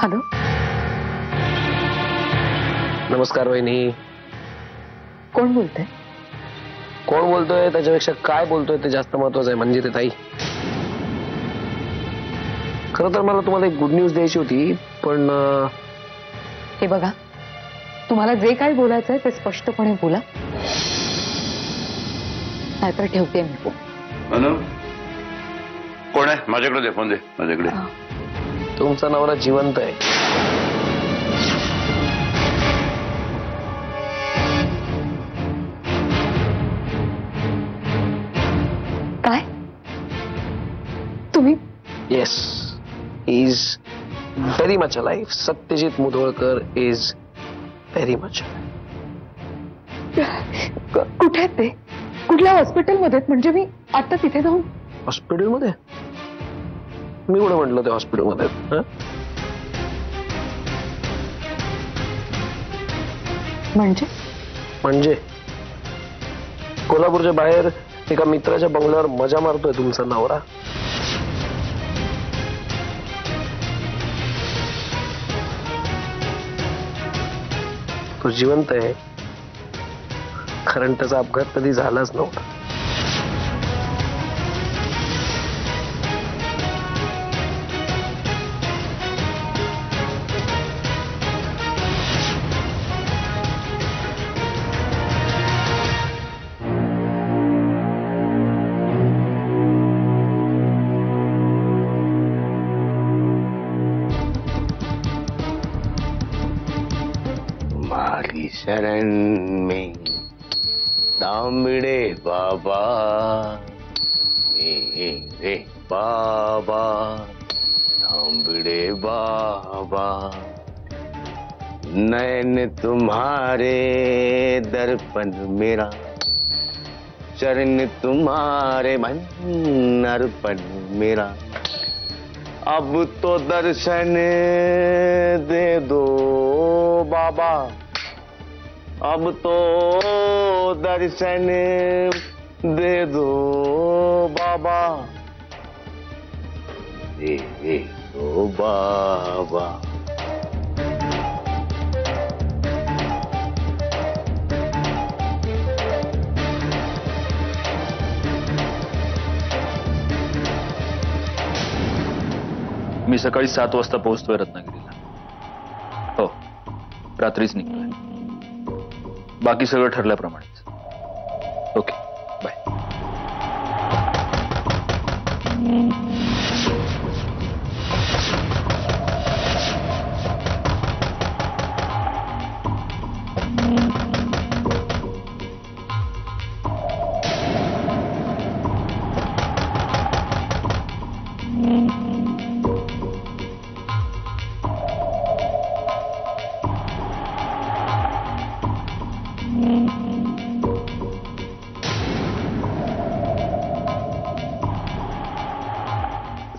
Hello, नमस्कार वहिनी. कोण बोलतंय? कोण बोलतोय त्याच्यापेक्षा काय बोलतोय ते जास्त महत्वाचं आहे. म्हणजे ते ताई, खरं तर मला तुम्हाला एक गुड न्यूज द्यायची होती, पण हे बघा, तुम्हाला जे काही बोलायचं आहे ते स्पष्टपणे बोला, नाहीतर ठेवते मी फोन. कोण आहे? माझ्याकडे दे फोन, दे माझ्याकडे. तुमचा नवरा जिवंत आहे. काय? तुम्ही? Yes, he is very much alive. Satyajit Mudholkar is very much. कुठे आहेत ते? कुठल्या हॉस्पिटलमध्ये? म्हणजे मी आता तिथे जाऊन. हॉस्पिटलमध्ये? मी कुठे म्हटलं ते हॉस्पिटलमध्ये? म्हणजे कोल्हापूरच्या बाहेर एका मित्राच्या बंगल्यावर मजा मारतोय तुमचा नवरा. तो जिवंत आहे कारण त्याचा अपघात कधी झालाच नव्हता. मारी शरण में दामड़े बाबा, मेरे बाबा दामड़े बाबा, नैन तुम्हारे दर्पण मेरा, चरण तुम्हारे मन अर्पण मेरा, अब तो दर्शन दे दो बाबा, अब तो दर्शन दे दो बाबा, दे दो बाबा. मी सकाळी 7 वाजता पोहोचतोय रत्नागिरीला. हो, रात्रीच निघतोय. बाकी सगळं ठरल्याप्रमाणेच. Okay, bye.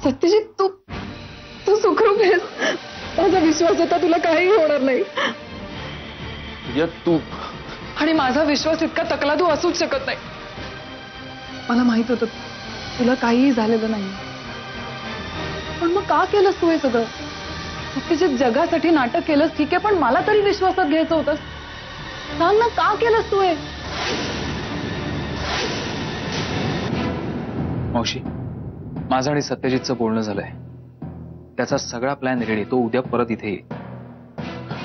सत्यजित, तू सुखरूप आहेस. माझा विश्वास होता तुला काही होणार नाही. तू आणि माझा विश्वास इतका तकलादू असूच शकत नाही. मला माहित होतं तुला काहीही झालेलं नाही, पण मग का केलंस तू हे सगळं? सत्यजित, जगासाठी नाटक केलंस ठीक आहे, पण मला तरी विश्वासात घ्यायचं होतं. सांग ना, का केलंस तू हे? मावशी, माझं आणि सत्यजितचं बोलणं झालंय. त्याचा सगळा प्लॅन रेडी. तो उद्या परत इथे येईल.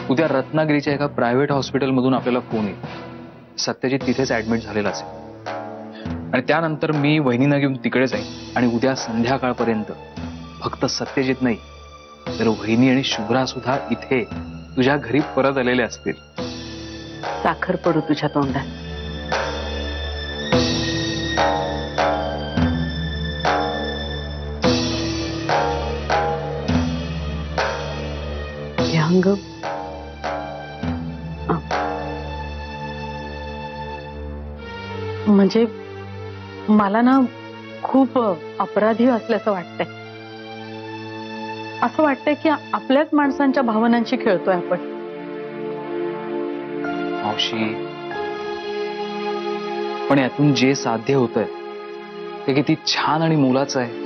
उद्या रत्नागिरीच्या एका प्रायव्हेट हॉस्पिटलमधून आपल्याला फोन येईल. सत्यजित तिथेच ऍडमिट झालेला असेल आणि त्यानंतर मी वहिनींना घेऊन तिकडे जाईन आणि उद्या संध्याकाळपर्यंत फक्त सत्यजित नाही तर वहिनी आणि शुभ्रा सुद्धा इथे तुझ्या घरी परत आलेले असतील. साखर पडू तुझ्या तोंडात. अंग म्हणजे मला ना खूप अपराधी असल्याचं वाटतंय. असं वाटतंय की आपल्याच माणसांच्या भावनांशी खेळतोय आपण. मावशी, पण यातून जे साध्य होतंय ते किती छान आणि मोलाचं आहे.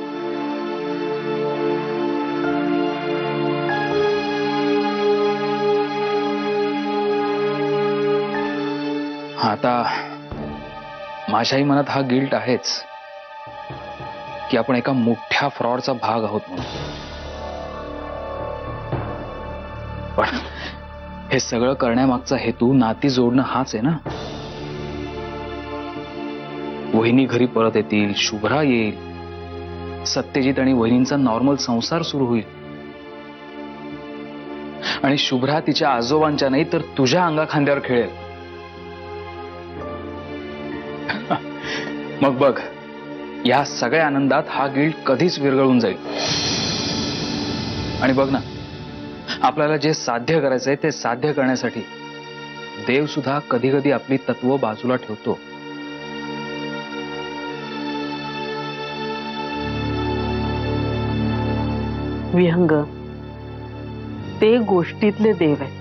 आता माझ्याही मनात हा गिल्ट आहेच की आपण एका मोठ्या फ्रॉडचा भाग आहोत म्हणून. पण हे सगळं करण्यामागचा हेतू नाती जोडणं हाच आहे ना. वहिनी घरी परत येतील, शुभ्रा येईल, सत्यजित आणि वहिनींचा नॉर्मल संसार सुरू होईल आणि शुभ्रा तिच्या आजोबांच्या नाही तर तुझ्या अंगा खांद्यावर खेळेल. मग बघ, या सगळ्या आनंदात हा गिल्ट कधीच विरघळून जाईल. आणि बघ ना, आपल्याला जे साध्य करायचंय ते साध्य करण्यासाठी देव सुद्धा कधी कधी आपली तत्व बाजूला ठेवतो. विहंग ते गोष्टीतले देव आहेत.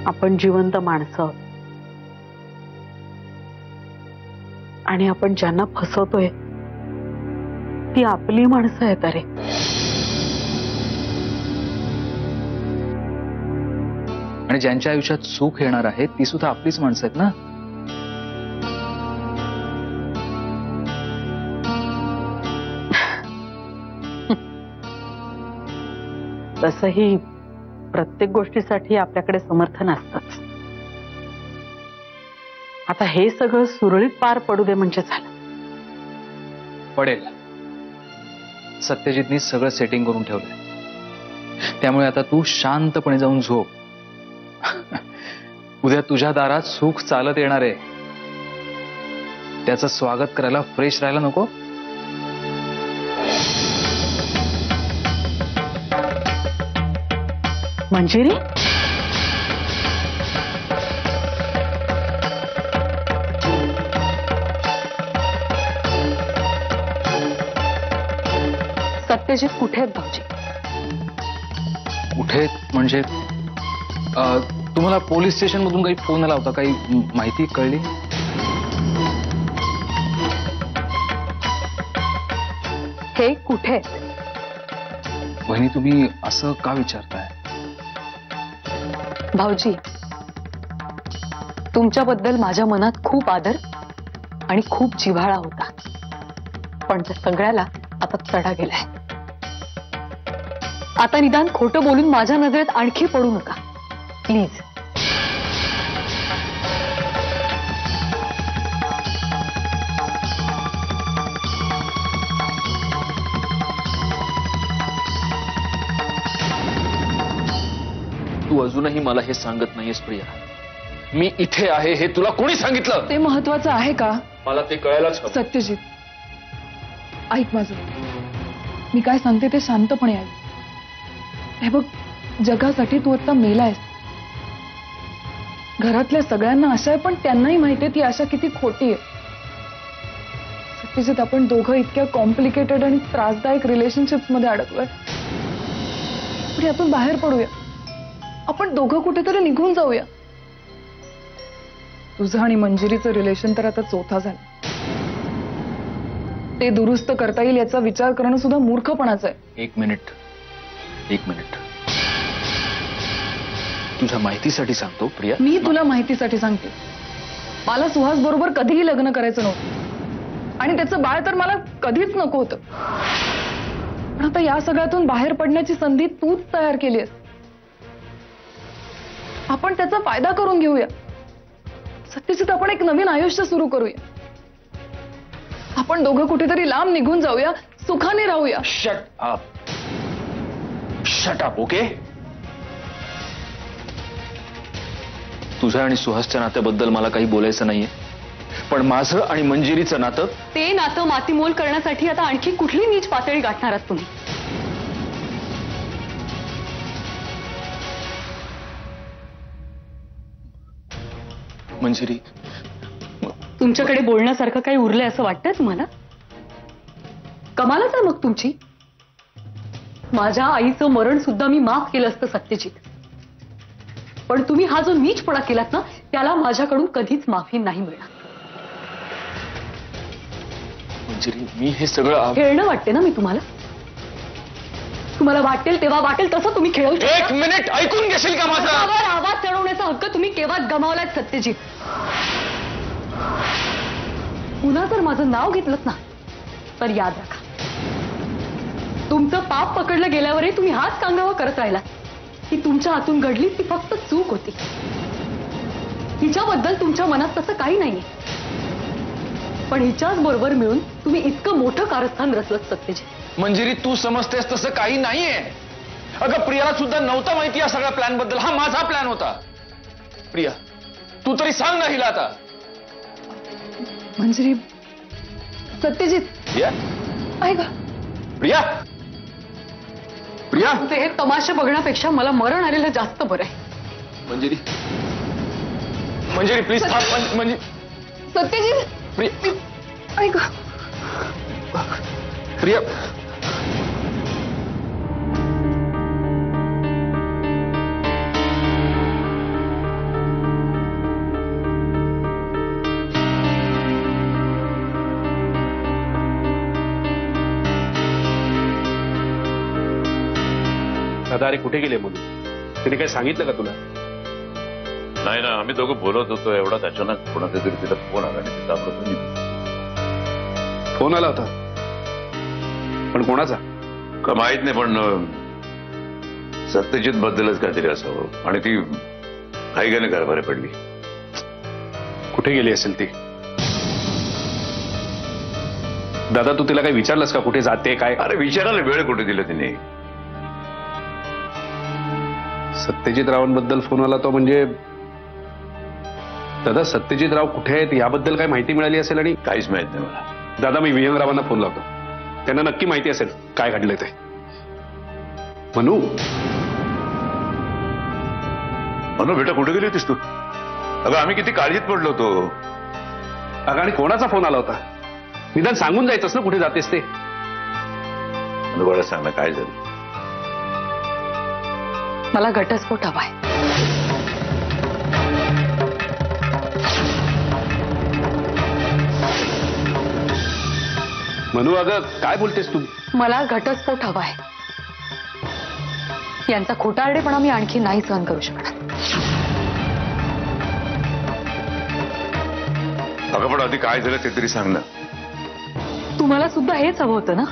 आपण जिवंत माणसं आहोत. आणि आपण ज्यांना फसवतोय ती आपली माणसं आहेत. अरे आणि ज्यांच्या आयुष्यात सुख येणार आहे ती सुद्धा आपलीच माणसं आहेत ना. तसंही प्रत्येक गोष्टीसाठी आपल्याकडे समर्थन असतंच. आता हे सगळं सुरळीत पार पडू दे म्हणजे झालं. पडेल. सत्यजितनी सगळं सेटिंग करून ठेवलंय. त्यामुळे आता तू शांतपणे जाऊन झोप. उद्या तुझ्या दारात सुख चालत येणार आहे. त्याचं स्वागत करायला फ्रेश राहायला नको. मंजिरी, सत्यजित कुठे आहेत भाऊजी? कुठे म्हणजे तुम्हाला पोलीस स्टेशन मधून काही फोन आला होता? काही माहिती कळली? हे कुठे आहेत? बहिणी, तुम्ही असं का विचारताय? भाऊजी, तुमच्याबद्दल माझ्या मनात खूप आदर आणि खूप जिव्हाळा होता. पण त्या सगळ्याला आता चढा गेलाय. आता निदान खोटं बोलून माझ्या नजरेत आणखी पडू नका प्लीज. तू अजूनही मला हे सांगत नाहीयेस प्रिया. मी इथे आहे हे तुला कोणी सांगितलं? ते महत्वाचं आहे का? मला ते कळायलाच हवं. सत्यजित, ऐक माझं. मी काय सांगते ते शांतपणे ऐक. हे बघ, जगासाठी तू आता मेलायस. घरातल्या सगळ्यांना आशा आहे, पण त्यांनाही माहितीये ती आशा किती खोटी आहे. सत्यजित, आपण दोघं इतक्या कॉम्प्लिकेटेड आणि त्रासदायक रिलेशनशिप्स मध्ये अडकलोय. पण यातून बाहेर पडूया. आपण दोघं कुठेतरी निघून जाऊया. तुझं आणि मंजिरीचं रिलेशन तर आता चौथा झालं. ते दुरुस्त करता येईल याचा विचार करणं सुद्धा मूर्खपणाचं आहे. एक मिनिट. तुझ्या माहितीसाठी सांगतो प्रिया. मी तुला माहितीसाठी सांगते. मला सुहास बरोबर कधीही लग्न करायचं नव्हतं आणि त्याचं बाळ तर मला कधीच नको होतं. पण आता या सगळ्यातून बाहेर पडण्याची संधी तूच तयार केली आहेस. आपण त्याचा फायदा करून घेऊया. सत्यजित, आपण एक नवीन आयुष्य सुरू करूया. आपण दोघं कुठेतरी लांब निघून जाऊया, सुखाने राहूया. Shut up, okay? तुझ्या आणि सुहासच्या नात्याबद्दल मला काही बोलायचं नाहीये, पण माझं आणि मंजिरीचं नातं, ते नातं मातीमोल करण्यासाठी आता आणखी कुठली नीच पातळी गाठणार आहात तुम्ही? मंजिरी, तुमच्याकडे बोलण्यासारखं काही उरलंय असं वाटतंय तुम्हाला? कमालच आहे मग तुमची. माझ्या आईचं मरण सुद्धा मी माफ केलं असतं सत्यजित, पण तुम्ही हा जो नीचपणा केलात ना, त्याला माझ्याकडून कधीच माफी नाही मिळणार. मंजिरी, मी हे सगळं खेळणं वाटते ना मी तुम्हाला? तुम्हाला वाटेल तेव्हा वाटेल तसं तुम्ही खेळू शकता. एक मिनिट ऐकून घेशील का माझा? स्वतःवर आवाज चढवण्याचा हक्क तुम्ही केव्हाच गमावलात सत्यजित. पुन्हा जर माझं नाव घेतलं ना तर याद राखा, तुमचं पाप पकडलं गेल्यावरही तुम्ही हाच कांगावा करत राहिला की तुमच्या हातून घडली ती फक्त चूक होती. हिच्याबद्दल तुमच्या मनात तसं काही नाहीये, पण हिच्याच बरोबर मिळून तुम्ही इतकं मोठं कारस्थान रचलत सत्यजित. मंजिरी, तू समजतेस तसं काही नाहीये. अगं प्रियाला सुद्धा नव्हता माहिती या सगळ्या प्लॅन बद्दल. हा माझा प्लॅन होता. प्रिया, तू तरी सांग ना हिला आता. मंजिरी, सत्यजित प्रिया, ऐका, प्रिया, प्रिया. ते हे तमाशे बघण्यापेक्षा मला मरण आलेलं जास्त बरं आहे. मंजिरी, मंजिरी प्लीज थांब. म्हणजे सत्यजित, प्रिया, ऐका, प्रिया. दादा, अरे कुठे गेले मुली? तिने काही सांगितलं का तुला? नाही ना, आम्ही दोघं बोलत होतो एवढाच अचानक कोणाचा तरी तिला फोन आला आणि तिचा फोन आला होता, पण कोणाचा? का माहित नाही, पण सत्यजित बद्दलच काहीतरी असावं आणि ती घाईघाईने कारभारी पडली. कुठे गेली असेल ती? दादा, तू तिला काही विचारलंस का कुठे जाते काय? अरे विचारायला वेळ कुठे दिला तिने? सत्यजित रावांबद्दल फोन आला तो म्हणजे दादा, सत्यजित राव कुठे आहेत याबद्दल काय माहिती मिळाली असेल? आणि काहीच माहित नाही मला. दादा, मी विहंग रावांना फोन लावतो, त्यांना नक्की माहिती असेल काय घडलंय ते. मनू, म्हणून बेटा कुठे गेली होतीस तू? अगं आम्ही किती काळजीत पडलो होतो. अगं, आणि कोणाचा फोन आला होता? निदान सांगून जायचंस ना कुठे जातेस ते. मला सांग ना काय झालं? मला घटस्फोट हवाय. मनू, अगं काय बोलतेस तू? मला घटस्फोट हवाय. यांचा खोटारडेपणा मी आणखी नाही सहन करू शकणार. अगं पण आधी काय झालं ते तरी सांग ना. तुम्हाला सुद्धा हेच हवं होतं ना?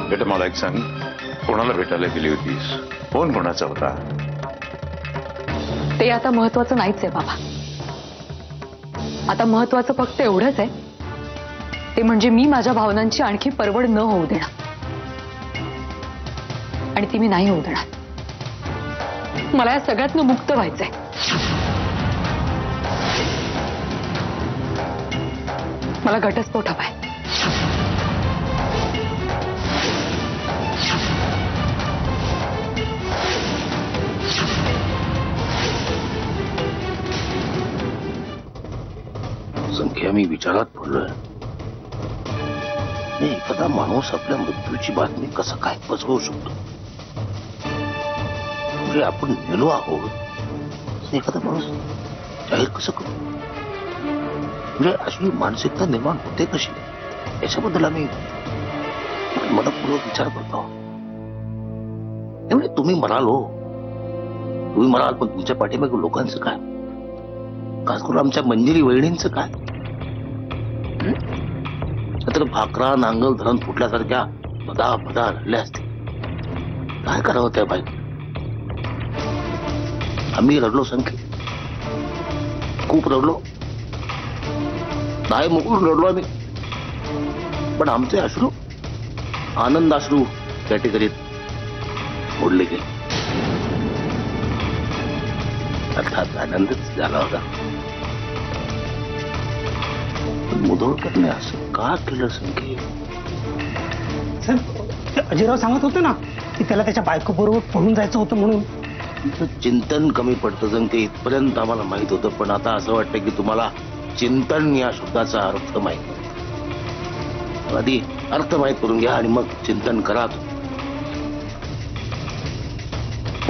बेटा मला एक सांग, कोणाला भेटायला गेली होतीस? फोन कोणाचा होता? ते आता महत्वाचं नाहीच आहे बाबा. आता महत्वाचं फक्त एवढंच आहे, ते म्हणजे मी माझ्या भावनांची आणखी परवड न होऊ देणार, आणि ती मी नाही होऊ देणार. मला या सगळ्यातनं मुक्त व्हायचंय. मला घटस्फोट हवाय. संख्या मी विचारात पडलोय. एखादा माणूस आपल्या मृत्यूची बातमी कसं काय पसरवू शकतो? म्हणजे आपण मेलो आहोत एखादा माणूस जाहीर कसं करू? म्हणजे अशी मानसिकता निर्माण होते कशी? याच्याबद्दल आम्ही मनपूर्वक विचार करतो. त्यामुळे तुम्ही म्हणाल पण तुमच्या पाठीमागे लोकांचं काय? खास करून आमच्या मंजिरी वहिनींचं काय? तर भाकरा नांगल धरण फुटल्यासारख्या भदा रडल्या असते. काय करावं त्या बाई? आम्ही रडलो संख्या, खूप रडलो, नाही मुकून रडलो आम्ही. पण आमचे अश्रू आनंदाश्रू कॅटेगरीत मोडले गेले. अर्थात आनंदच झाला होता. मुधोळकरने असं का केलं संख्ये? अजयराव सांगत होते ना की त्याला त्याच्या बायको बरोबर पळून जायचं होतं म्हणून. चिंतन कमी पडतं संख्ये, इथपर्यंत आम्हाला माहित होतं. पण आता असं वाटतं की तुम्हाला चिंतन या शब्दाचा अर्थ माहित नाही. आधी अर्थ माहित करून घ्या आणि मग चिंतन करा.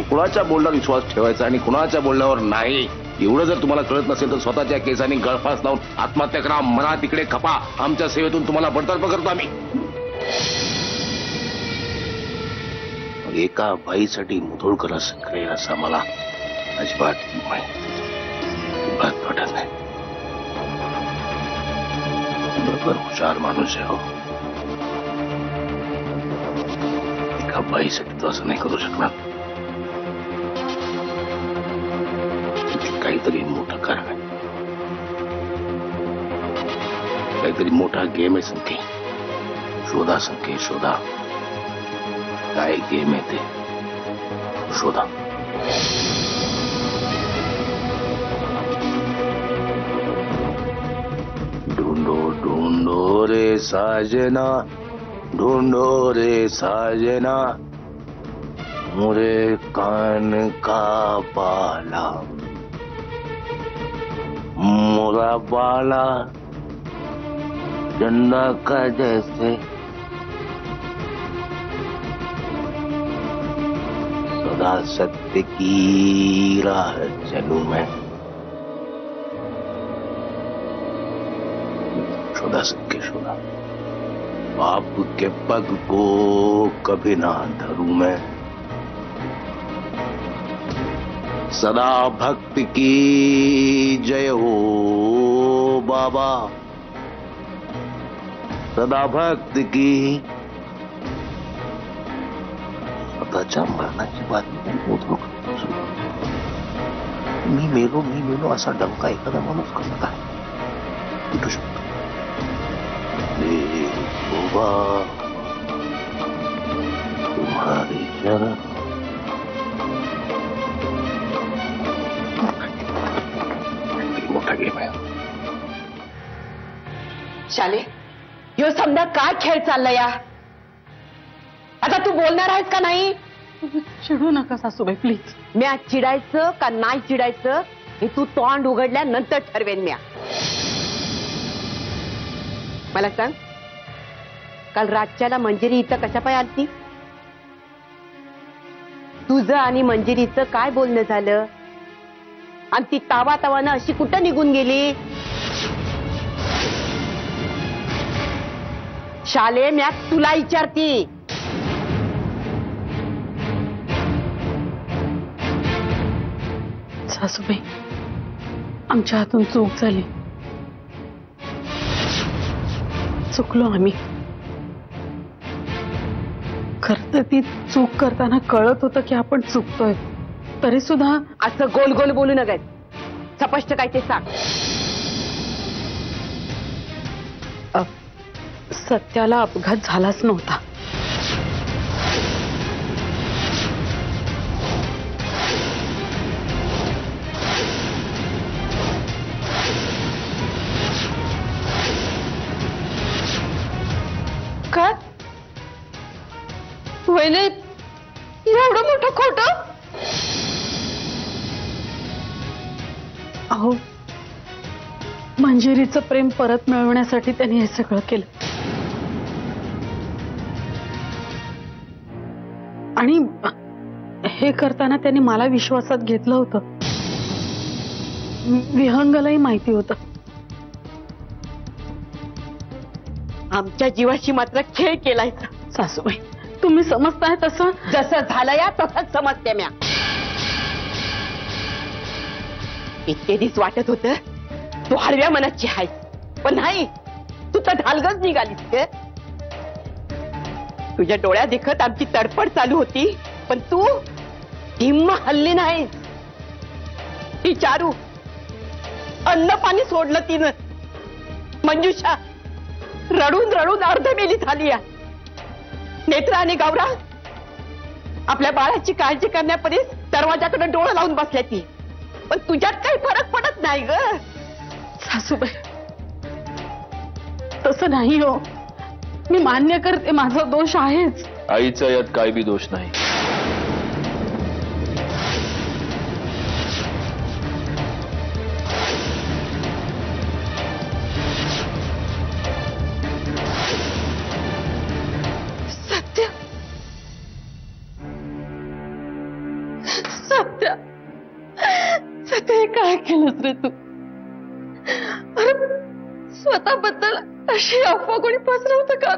कुणाच्या बोलण्यावर विश्वास ठेवायचा आणि कुणाच्या बोलण्यावर नाही, एवढं जर तुम्हाला कळत नसेल तर स्वतःच्या केसांनी गळफास लावून आत्महत्या करा. मना तिकडे खपा. आमच्या सेवेतून तुम्हाला बडतर्फ करतो आम्ही. एका बाईसाठी मुधोळकर असं करेल असा मला अजिबात वाटत नाही. बरोबर हुशार माणूस आहे हो. एका बाईसाठी तो असं नाही करू शकणार. काहीतरी मोठं कारण आहे. काहीतरी मोठा गेम आहे संख्ये. शोधा संख्ये शोधा. काय गेम आहे ते शोधा. ढूंढो ढूंढो रे साजना, ढूंढो रे साजना, मुरे कान का बाला, मोरा बाला चंदा का जैसे, सदा सत्य की राह चलूं मैं. शोधा सत्य शोधा. बाप के पग को कभी ना धरूं मैं. सदा भक्त की जय हो बाबा, सदा भक्त की. स्वतःच्या मरणाची बातमी मी मेलो असा डंका एखादा माणूस कसा काय उठू शकतो. तुम्हारी शरण मोठा गेम आहे. शाले, ह्यो समजा काय खेळ चाललाय या. आता तू बोलणार आहेस का नाही? चिडू नका सासूबाई प्लीज. म्या चिडायचं का नाही चिडायचं हे तू तोंड उघडल्यानंतर ठरवेन. म्या मला सांग, काल रातच्याला मंजिरी इथं कशा पाय आलती? तुझं आणि मंजिरीचं काय बोलणं झालं? आणि ती तावा तावानं अशी कुठं निघून गेली? शाले, म्या तुला विचारती. सासूबाई, आमच्या हातून चूक झाली. चुकलो आम्ही. खरं तर ती चूक करताना कळत होतं की आपण चुकतोय, तरी सुद्धा असं गोल गोल बोलू नका. स्पष्ट काय ते सांग. सत्याला अपघात झालाच नव्हता. काय वहिनी, एवढं मोठं खोट? अहो, मंजिरीचं प्रेम परत मिळवण्यासाठी त्यांनी हे सगळं केलं. आणि हे करताना त्यांनी मला विश्वासात घेतलं होतं. विहंगलाही माहिती होतं. आमच्या जीवाशी मात्र खेळ केलाय. सासूबाई, तुम्ही समजताय तसं? जसं झालं या तसंच समजते म्या. इतके दिवस वाटत होतं तू हळव्या मनाची आहेस, पण नाही, तू तर ढालगच निघालीस. तुझ्या डोळ्यात देखत आमची तडफड चालू होती, पण तू हिम्म हल्ली नाहीस. ती चारू अन्न पाणी सोडलं तिनं. मंजुषा रडून रडून अर्धमेली झाली. नेत्र आणि गौरा आपल्या बाळाची काळजी करण्यापरीस दरवाजाकडे डोळं लावून बसल्या ती. पण तुझ्यात काही फरक पडत नाही ग. सासूबाई, तसं नाही हो. मी मान्य करते माझा दोष आहेच. आईचा यात काय बी दोष नाही. सत्य, सत्य, सत्य, हे काय केलंस रे तू? अरे स्वतःबद्दल अशी अफवा कोणी पसरवतं का?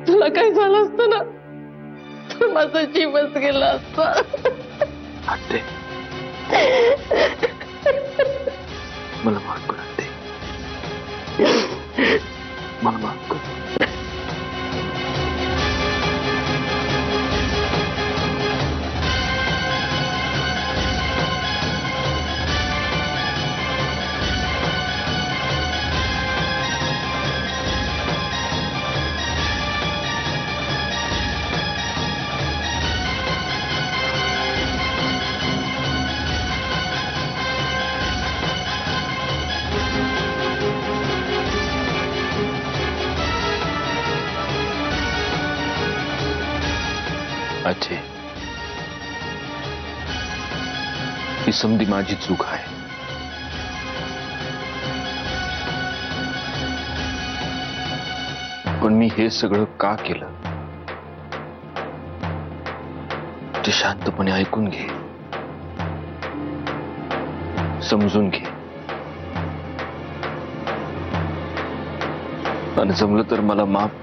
तू तुला काय झालं असतं ना तर माझा जीवच गेला असता. आत्ते, मला माफ कर आत्ते, मला माफ कर. अच्छे, ही समधी माझी चूक आहे. पण मी हे सगळं का केलं ते शांतपणे ऐकून घे, समजून घे, आणि जमलं तर मला माफ